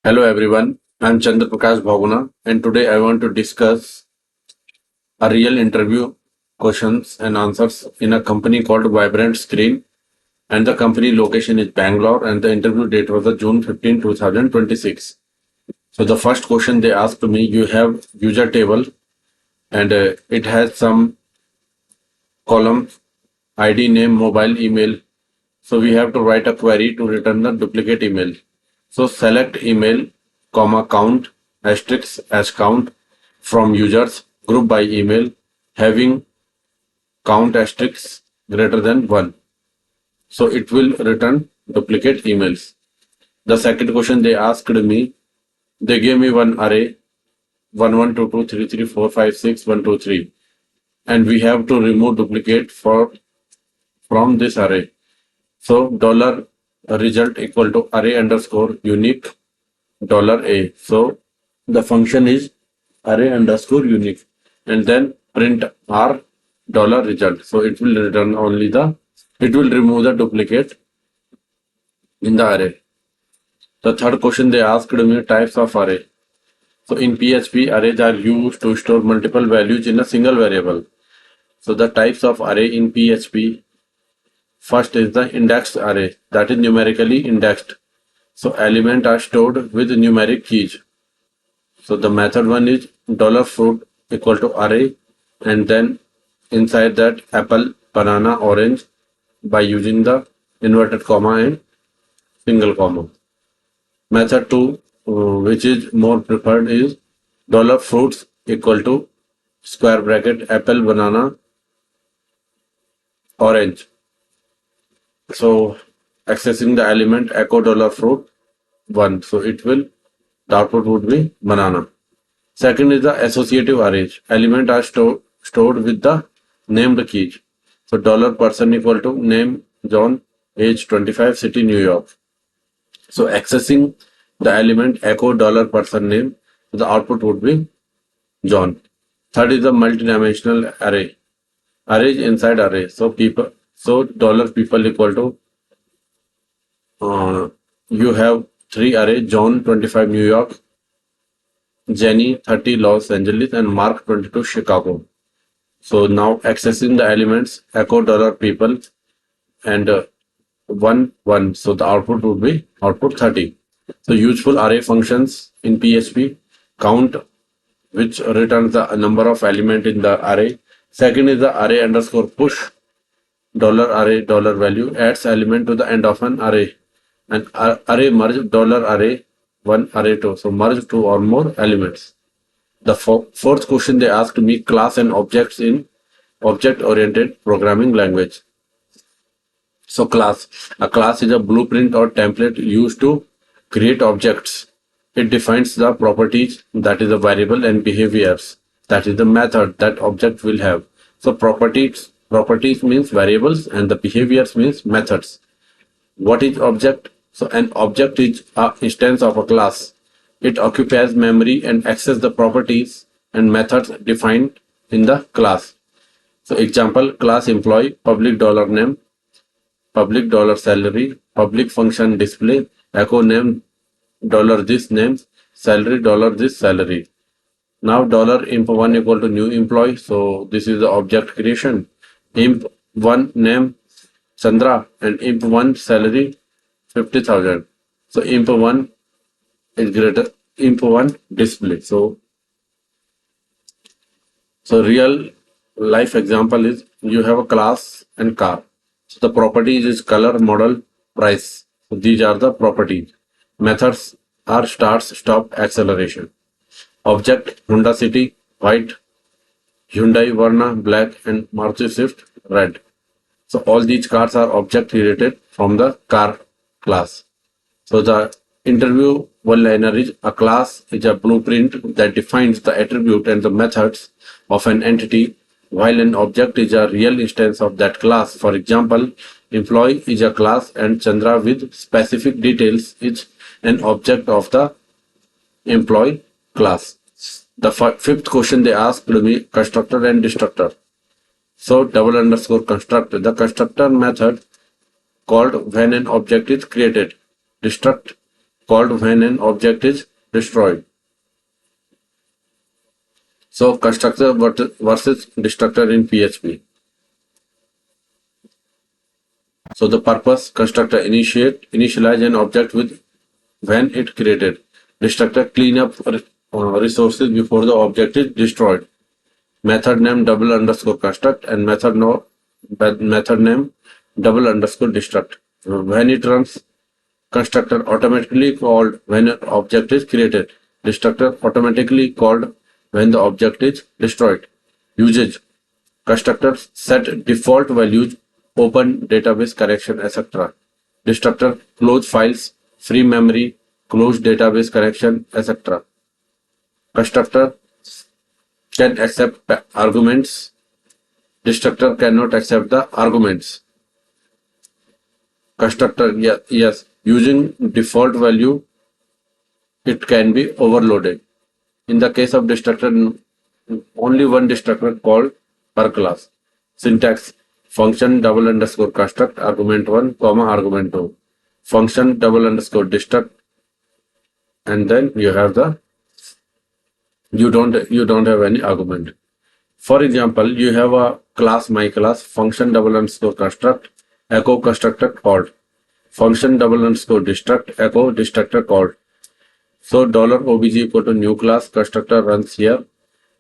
Hello everyone, I am Chandra Prakash Bhaguna and today I want to discuss a real interview questions and answers in a company called Vibrant Screen, and the company location is Bangalore and the interview date was June 15, 2026. So the first question they asked me, you have user table and it has some columns, ID, name, mobile, email. So we have to write a query to return the duplicate email. So select email, comma count, asterisk as count from users, group by email, having count asterisk greater than 1. So it will return duplicate emails. The second question they asked me, they gave me one array 112233456123, and we have to remove duplicate from this array. So dollar result equal to array underscore unique dollar a. So the function is array underscore unique and then print r dollar result. So it will return only it will remove the duplicate in the array. The third question they asked me, types of array. So in PHP, arrays are used to store multiple values in a single variable. So the types of array in PHP, first is the indexed array, that is numerically indexed. So elements are stored with numeric keys. So the method one is $fruit equal to array, and then inside that apple, banana, orange by using the inverted comma and single comma. Method two, which is more preferred, is $fruits equal to square bracket apple, banana, orange. So accessing the element echo $fruit 1. So it will, the output would be banana. Second is the associative array. Elements are stored with the named keys. So $person equal to name John, age 25, city New York. So accessing the element echo $person name, the output would be John. Third is the multidimensional array. Array inside array. So people, so $people equal to you have three array: John 25 New York, Jenny 30 Los Angeles, and Mark 22 Chicago. So now accessing the elements echo $people and 1 1. So the output would be output 30. So useful array functions in PHP: count, which returns the number of element in the array. Second is the array underscore push, $array $value adds element to the end of an array, and array merge $array 1 array 2. So merge two or more elements. The fourth question they asked me, class and objects in object oriented programming language. So a class is a blueprint or template used to create objects. It defines the properties, that is the variable, and behaviors, that is the method that object will have. So properties means variables and the behaviors means methods. What is object? So an object is an instance of a class. It occupies memory and accesses the properties and methods defined in the class. So example, class employee, public $name, public $salary, public function display, echo name $this name, salary $this salary. Now $imp1 equal to new employee. So this is the object creation. Imp1 name Chandra and imp1 salary 50,000. So imp1 is greater imp1 display. So real life example is you have a class and car. So the properties is color, model, price. So these are the properties. Methods are starts, stop, acceleration. Object Honda City white, Hyundai Verna black, and Maruti Swift red. So all these cars are object related from the car class. So the interview one-liner is, a class is a blueprint that defines the attribute and the methods of an entity, while an object is a real instance of that class. For example, employee is a class and Chandra with specific details is an object of the employee class. The fifth question they asked me, constructor and destructor. So $construct, the constructor method called when an object is created. Destruct called when an object is destroyed. So constructor versus destructor in PHP. So the purpose, constructor initialize an object with when it created. Destructor clean up resources before the object is destroyed. Method name double underscore construct and method name double underscore destruct. When it runs, constructor automatically called when an object is created. Destructor automatically called when the object is destroyed. Usage, constructor set default values, open database correction, etc. Destructor close files, free memory, close database correction, etc. Constructor can accept arguments. Destructor cannot accept the arguments. Constructor, yes, using default value, it can be overloaded. In the case of destructor, only one destructor called per class. Syntax, function double underscore construct argument 1 comma argument 2. Function double underscore destruct, and then you have the you don't have any argument. For example, you have a class my class function double underscore construct echo constructor called function double underscore destruct echo destructor called. So $obj equal to new class constructor runs here.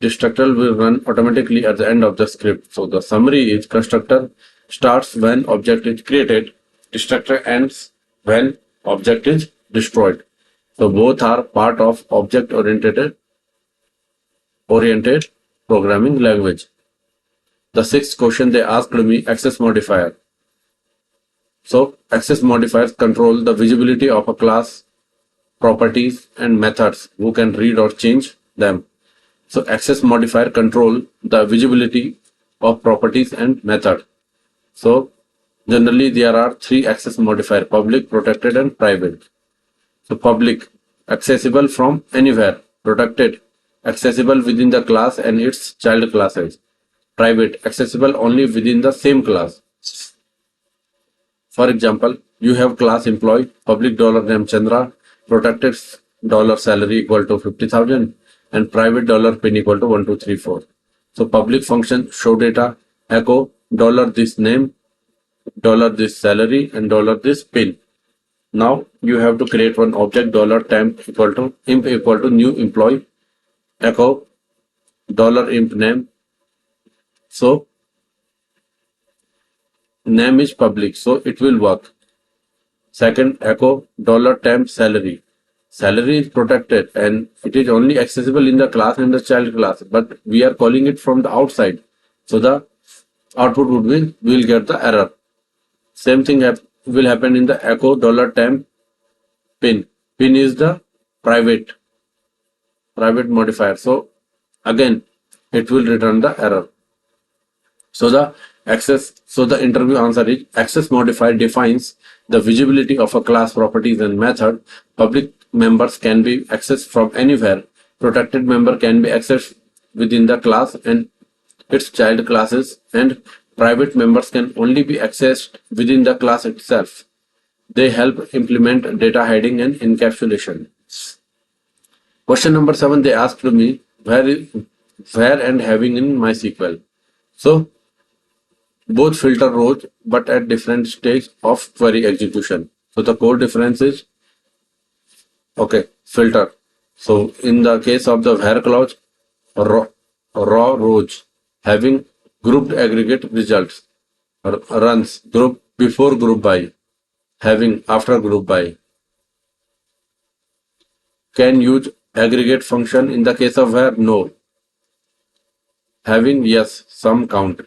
Destructor will run automatically at the end of the script. So the summary is constructor starts when object is created, destructor ends when object is destroyed. So both are part of object oriented programming language. The sixth question they asked me, access modifier. So access modifiers control the visibility of a class, properties and methods who can read or change them. So access modifier control the visibility of properties and method. So generally there are three access modifier: public, protected and private. So public, accessible from anywhere. Protected, accessible within the class and its child classes. Private, accessible only within the same class. For example, you have class employee, public $name Chandra, protected $salary equal to 50,000 and private $pin equal to 1234. So public function show data, echo $this name, $this salary and $this pin. Now you have to create one object $temp equal to imp equal to new employee, echo $imp name. So name is public, so it will work. Second, echo $temp salary. Salary is protected and it is only accessible in the class and the child class, but we are calling it from the outside. So the output would be, we will get the error. Same thing will happen in the echo $temp pin. Pin is the private modifier. So again, it will return the error. So the interview answer is access modifier defines the visibility of a class, properties and method. Public members can be accessed from anywhere. Protected member can be accessed within the class and its child classes, and private members can only be accessed within the class itself. They help implement data hiding and encapsulation. Question number 7, they asked me where and having in MySQL. So both filter rows but at different stage of query execution. So the core difference is filter. So in the case of the where clause, raw rows having grouped aggregate results runs group before group by, having after group by. Can use aggregate function in the case of where? No. Having? Yes, some count.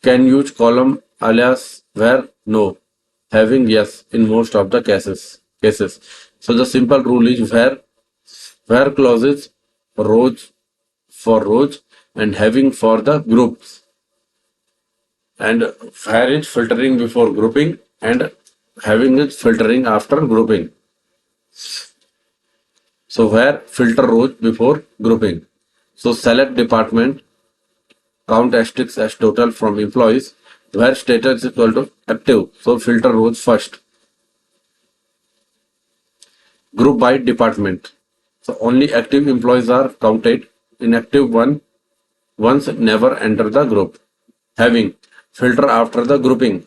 Can use column alias where? No. Having? Yes, in most of the cases. So the simple rule is where clauses rows for rows and having for the groups, and where is filtering before grouping and having is filtering after grouping. So where filter rows before grouping. So select department, count asterisk as total from employees, where status is equal to active. So filter rows first. Group by department. So only active employees are counted. Inactive ones never enter the group. Having filter after the grouping.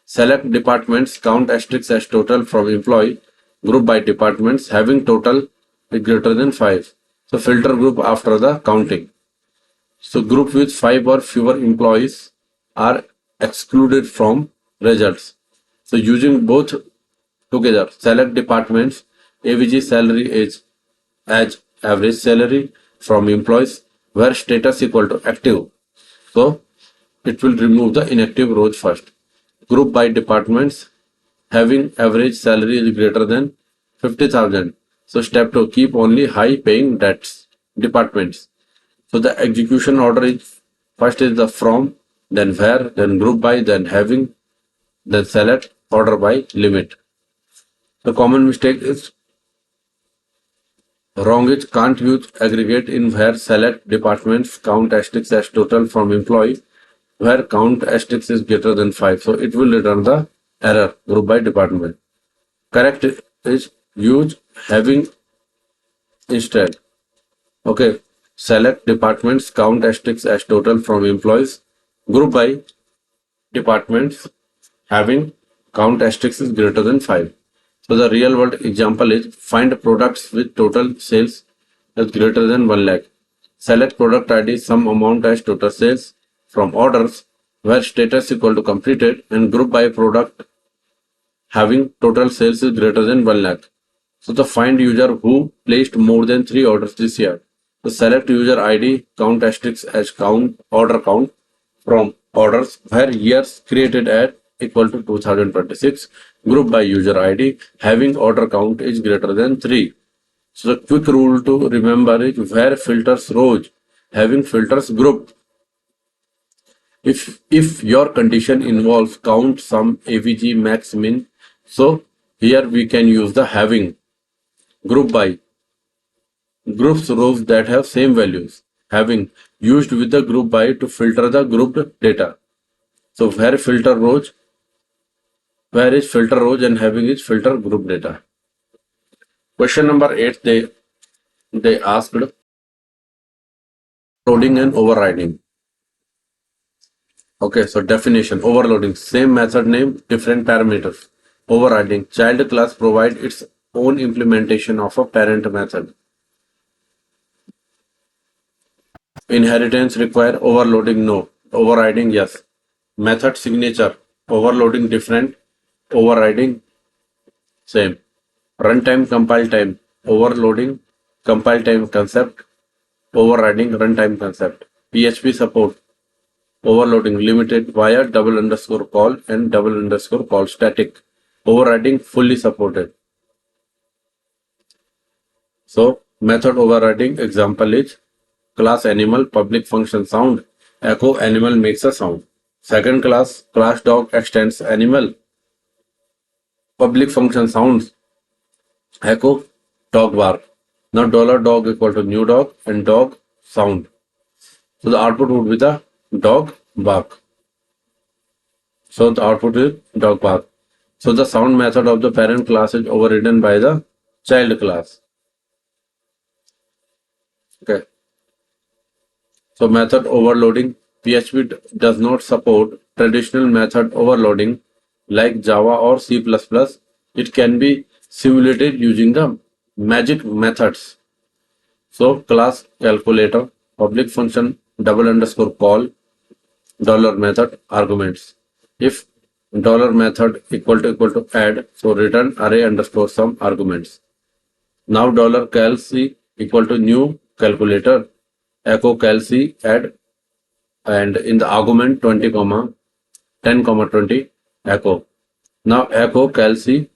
Select departments, count asterisks as total from employee. Group by departments having total is greater than 5. So filter group after the counting. So group with 5 or fewer employees are excluded from results. So using both together, select departments, AVG salary is as average salary from employees where status equal to active. So it will remove the inactive rows first. Group by departments having average salary is greater than 50,000. So step 2, keep only high paying debts departments. So the execution order is first is the from, then where, then group by, then having, then select, order by limit. The common mistake is wrong is can't use aggregate in where select departments count asterisks as total from employee where count asterisks is greater than 5. So it will return the error group by department. Correct is use having instead. Okay. Select departments count asterisks as total from employees. Group by departments having count asterisks is greater than 5. So the real world example is find products with total sales is greater than 1 lakh. Select product ID some amount as total sales from orders where status equal to completed and group by product having total sales is greater than 1 lakh. So the find user who placed more than 3 orders this year. So select user ID count asterisks as count order count from orders where years created at equal to 2026. Group by user ID having order count is greater than 3. So the quick rule to remember is where filters rows having filters group. If your condition involves count sum AVG max min, so here we can use the having group by groups rows that have same values having used with the group by to filter the grouped data. So where filter rows, where is filter rows and having is filter group data. Question number 8, they asked loading and overriding. Okay, so definition overloading, same method name, different parameters. Overriding, child class provide its own implementation of a parent method. Inheritance require overloading no, overriding yes. Method signature, overloading different, overriding same. Runtime compile time, overloading compile time concept, overriding runtime concept. PHP support, overloading limited via double underscore call and double underscore call static. Overriding fully supported. So method overriding example is class animal public function sound echo animal makes a sound. Second class dog extends animal public function sounds echo dog bark. Now dollar dog equal to new dog and dog sound. So the output would be the dog bark. So the output is dog bark. So the sound method of the parent class is overridden by the child class. Okay. So method overloading. PHP does not support traditional method overloading like Java or C++. It can be simulated using the magic methods. So class calculator, public function double underscore call, dollar method arguments. If dollar method equal to add, so return array underscore sum arguments. Now dollar cal c equal to new calculator, echo cal c add, and in the argument 20 comma 10 comma 20 echo. Now echo cal c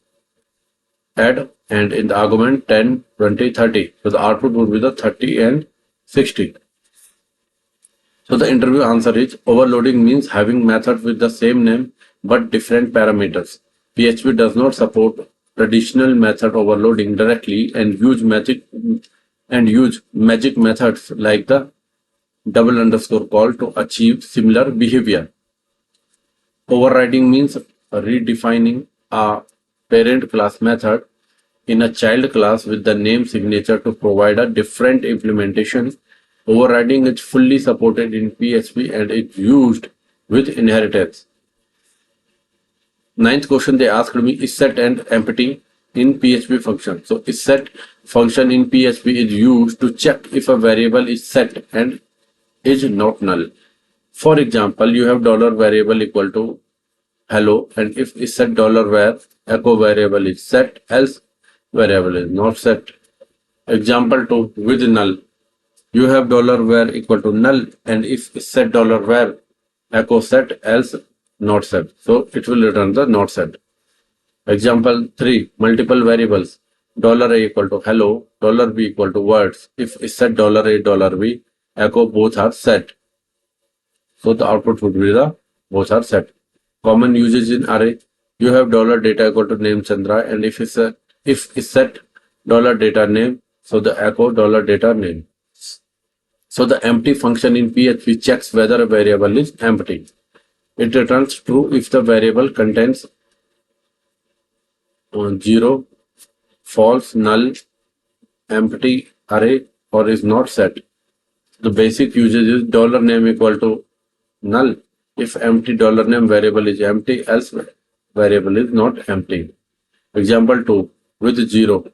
add and in the argument 10 20 30. So the output would be the 30 and 60. So the interview answer is overloading means having method with the same name but different parameters. PHP does not support traditional method overloading directly and use magic methods like the double underscore call to achieve similar behavior. Overriding means redefining a parent class method in a child class with the name signature to provide a different implementation. Overriding is fully supported in PHP and is used with inheritance. Ninth question they asked me is set and empty in PHP function. So is set function in PHP is used to check if a variable is set and is not null. For example, you have dollar variable equal to hello, and if is set $var, echo variable is set, else variable is not set. Example 2 with null. You have $var equal to null, and if is set $var, echo set, else not set. So it will return the not set. Example 3 multiple variables. $a equal to hello, $b equal to words. If is set $a, $b, echo both are set. So the output would be the both are set. Common usage in array. You have $data equal to name Chandra, and if is set $data name, so the echo $data name. So the empty function in PHP checks whether a variable is empty. It returns true if the variable contains 0, false, null, empty, array, or is not set. The basic usage is $name equal to null if empty $name variable is empty, else variable is not empty. Example 2 with 0,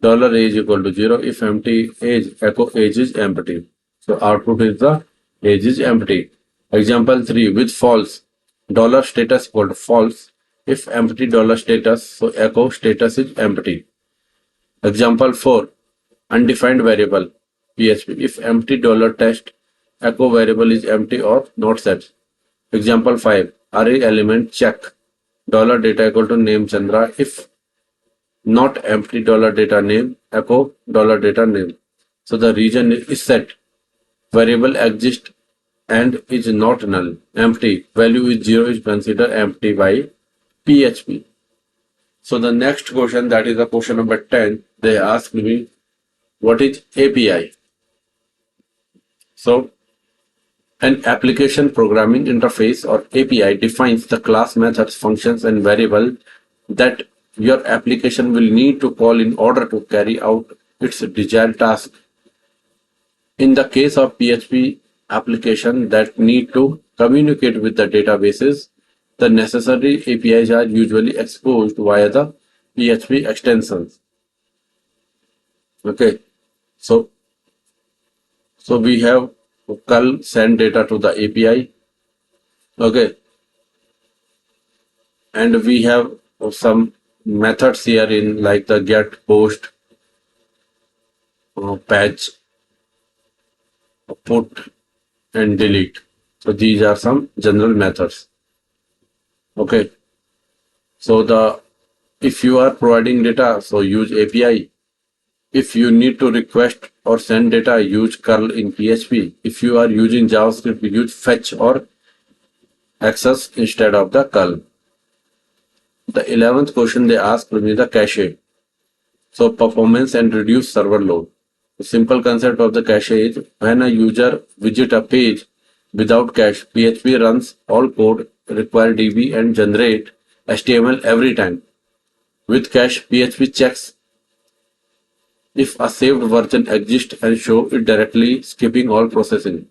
$age equal to 0 if empty age, echo age is empty. So output is the age is empty. Example 3 with false, $status equal to false if empty $status, so echo status is empty. Example 4 undefined variable PHP if empty $test, echo variable is empty or not set. Example 5 array element check, $data equal to name Chandra if not empty $data name, echo $data name. So the region is set, variable exists and is not null, empty, value is 0 is considered empty by PHP. So the next question, that is the question number 10, they asked me what is API. So an application programming interface or API defines the class methods, functions and variable that your application will need to call in order to carry out its desired task. In the case of PHP application that need to communicate with the databases, the necessary APIs are usually exposed via the PHP extensions. Okay, so we have curl send data to the API. Okay, and we have some methods here in like the get, post, patch, put and delete. So these are some general methods. Okay, so if you are providing data, so use API. If you need to request or send data, use curl in PHP. If you are using JavaScript, use fetch or access instead of the curl. The 11th question they asked me the cache. So performance and reduce server load. The simple concept of the cache is when a user visits a page without cache, PHP runs all code, require DB and generate HTML every time. With cache, PHP checks if a saved version exists and show it directly, skipping all processing.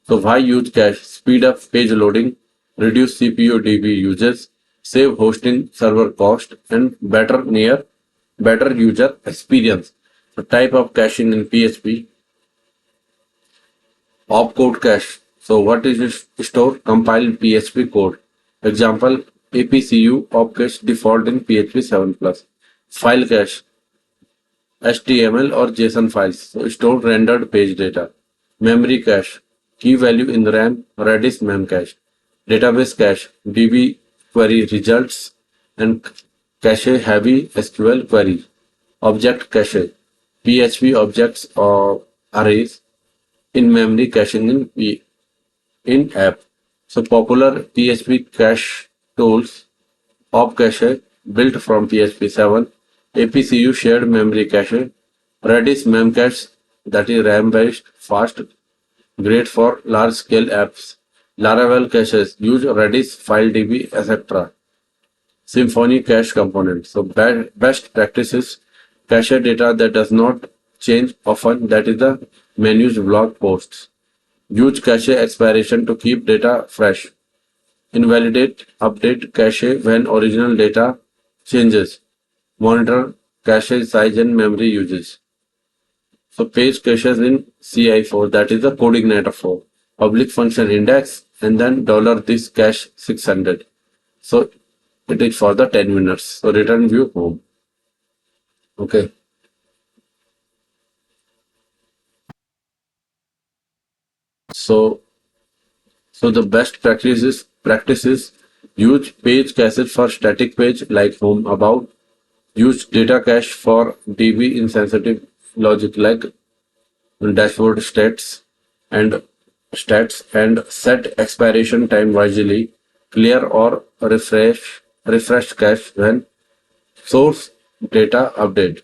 So why use cache? Speed up page loading, reduce CPU DB usage, save hosting server cost, and better user experience. The type of caching in PHP. Opcode cache. So what is it? Store compiled PHP code. Example APCU opcache default in PHP 7+. File cache. HTML or JSON files. So store rendered page data. Memory cache. Key value in RAM, Redis memcache. Database cache. DB query results and cache heavy SQL query. Object cache. PHP objects or arrays. In memory caching in app. So popular PHP cache tools. Opcache built from PHP 7. APCU shared memory cache. Redis memcache, that is RAM based, fast, great for large scale apps. Laravel caches use Redis, FileDB, etc. Symfony cache component. So best practices Cache data that does not change often, that is the menus blog posts. Use cache expiration to keep data fresh. Invalidate update cache when original data changes. Monitor cache size and memory usage. So page caches in CI4, that is the coordinator for public function index, and then $this cache 600. So it is for the 10 minutes. So return view home. Okay. So the best practices use page caches for static page like home about. Use data cache for DB insensitive logic like dashboard stats and set expiration time wisely. Clear or refresh cache when source data update.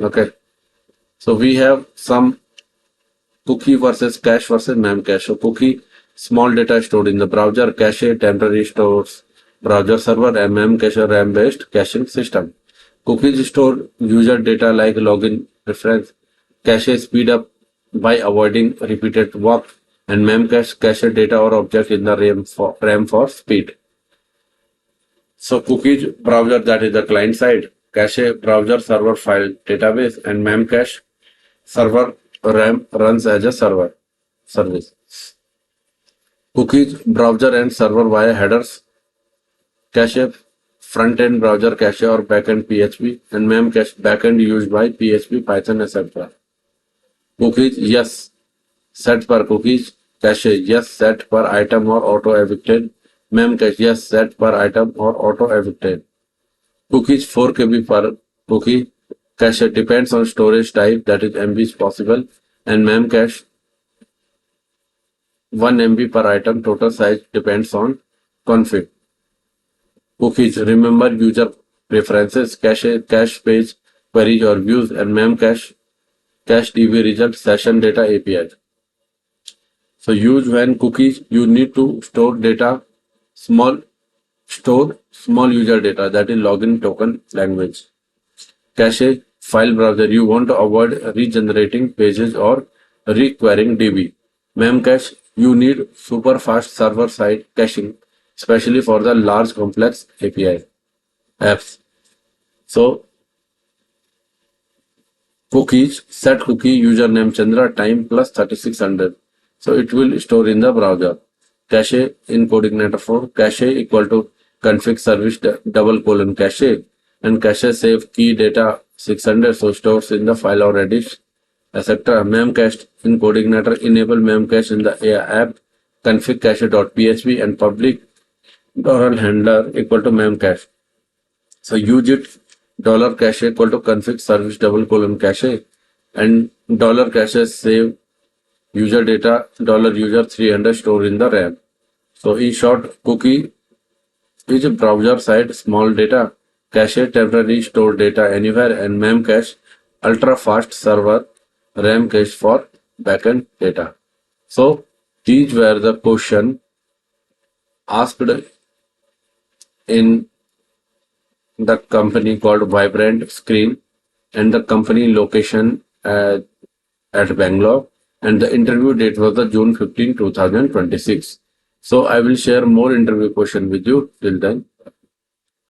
Okay. So we have some cookie versus cache versus memcache. So cookie, small data stored in the browser, cache, temporary stores, browser server, and memcache, RAM-based caching system. Cookies store user data like login reference. Cache speed up by avoiding repeated walk, and memcache cache data or object in the RAM for speed. So cookies browser, that is the client side, cache browser server file database, and memcache server RAM runs as a server service. Cookies browser and server via headers, cache front-end browser cache or backend PHP, and memcache backend used by PHP, Python, etc. Cookies yes set per cookies, cache yes set per item or auto evicted, memcache yes set per item or auto evicted. Cookies 4 KB per cookie, cache depends on storage type, that is MB is possible, and memcache 1 MB per item, total size depends on config. Cookies remember user preferences, cache page queries or views, and memcache cache DB result session data API. So use when cookies you need to store small user data, that is login token language. Cache file browser, you want to avoid regenerating pages or requiring DB. Memcache, you need super fast server side caching, especially for the large complex API apps. So cookies, set cookie username Chandra time plus 3600. So it will store in the browser. Cache in coordinator for cache equal to config service cache, and cache save key data 600, so stores in the file or edit, etc. Memcache in coordinator enable memcache in the app config cache.php and public $handler equal to memcache. So use it $cache equal to config service cache, and $cache save user data $user 300 store in the RAM. So in short, cookie is a browser side small data, cache temporary store data anywhere, and memcache ultra fast server RAM cache for backend data. So these were the question asked in the company called Vibrant Screen, and the company location at Bangalore, and the interview date was the June 15, 2026. So I will share more interview question with you. Till then,